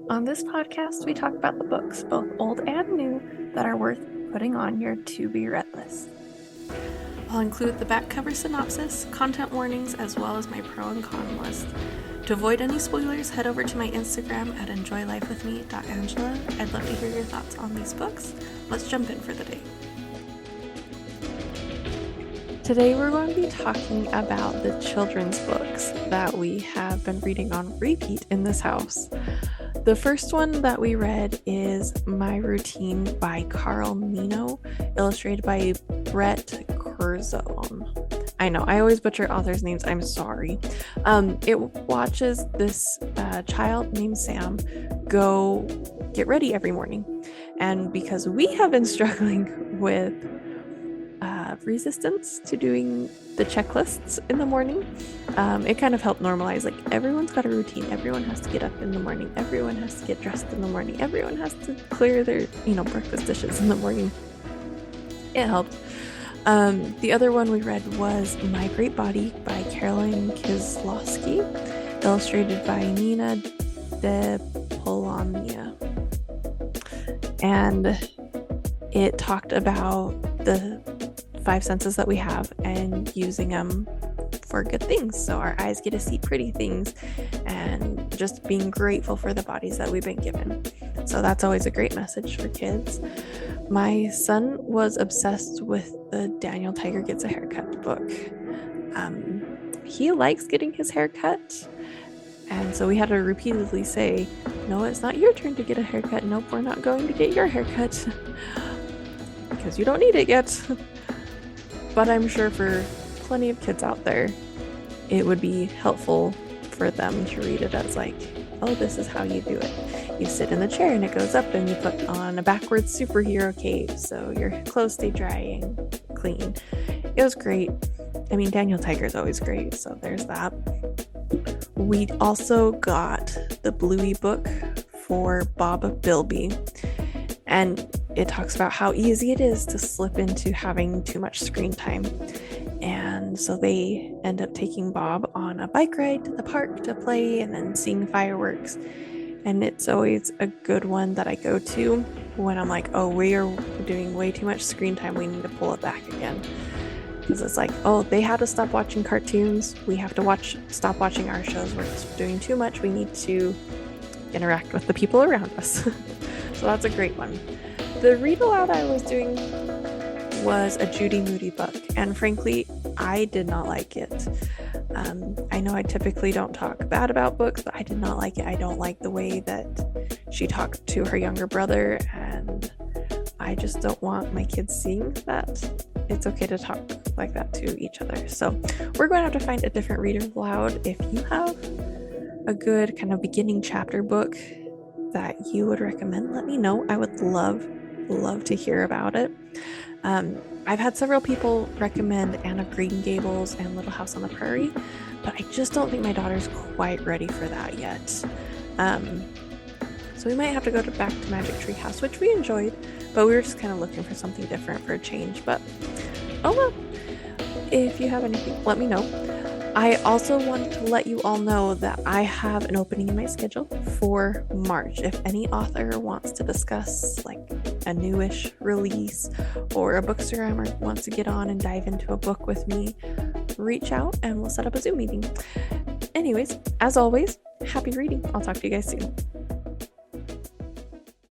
On this podcast, we talk about the books, both old and new, that are worth putting on your to-be-read list. I'll include the back cover synopsis, content warnings, as well as my pro and con list. To avoid any spoilers, head over to my Instagram at enjoylifewithme.angela. I'd love to hear your thoughts on these books. Let's jump in for the day. Today we're going to be talking about the children's books that we have been reading on repeat in this house. The first one that we read is My Routine by Carl Nino, illustrated by Brett Curzon. I know, I always butcher authors' names, I'm sorry. It watches this child named Sam go get ready every morning. And because we have been struggling with resistance to doing the checklists in the morning, it kind of helped normalize, like, everyone's got a routine. Everyone has to get up in the morning. Everyone has to get dressed in the morning. Everyone has to clear their, breakfast dishes in the morning. It helped. The other one we read was My Great Body by Caroline Kieslowski, illustrated by Nina de Polania. And it talked about the 5 senses that we have and using them for good things. So our eyes get to see pretty things and just being grateful for the bodies that we've been given. So that's always a great message for kids. My son was obsessed with the Daniel Tiger Gets a Haircut book. He likes getting his hair cut, and so we had to repeatedly say, no, it's not your turn to get a haircut. Nope, we're not going to get your haircut because you don't need it yet. But I'm sure for plenty of kids out there, it would be helpful for them to read it as like, oh, this is how you do it. You sit in the chair and it goes up and you put on a backwards superhero cape so your clothes stay dry and clean. It was great. I mean, Daniel Tiger is always great, so there's that. We also got the Bluey book for Bob Bilby, and it talks about how easy it is to slip into having too much screen time. And so they end up taking Bob on a bike ride to the park to play and then seeing fireworks. And it's always a good one that I go to when I'm like, oh, we are doing way too much screen time. We need to pull it back again. Because it's like, oh, they had to stop watching cartoons. We have to stop watching our shows. We're just doing too much. We need to interact with the people around us. So that's a great one. The read aloud I was doing was a Judy Moody book, and frankly, I did not like it. I know I typically don't talk bad about books, but I did not like it. I don't like the way that she talked to her younger brother, and I just don't want my kids seeing that. It's okay to talk like that to each other. So we're going to have to find a different read aloud. If you have a good kind of beginning chapter book that you would recommend, let me know. I would love to hear about it. I've had several people recommend Anne of Green Gables and Little House on the Prairie, but I just don't think my daughter's quite ready for that yet. So we might have to go back to Magic Tree House, which we enjoyed, but we were just kind of looking for something different for a change. But oh well, if you have anything, let me know. I also want to let you all know that I have an opening in my schedule for March. If any author wants to discuss like a newish release or a bookstagrammer wants to get on and dive into a book with me, reach out and we'll set up a Zoom meeting. Anyways, as always, happy reading. I'll talk to you guys soon.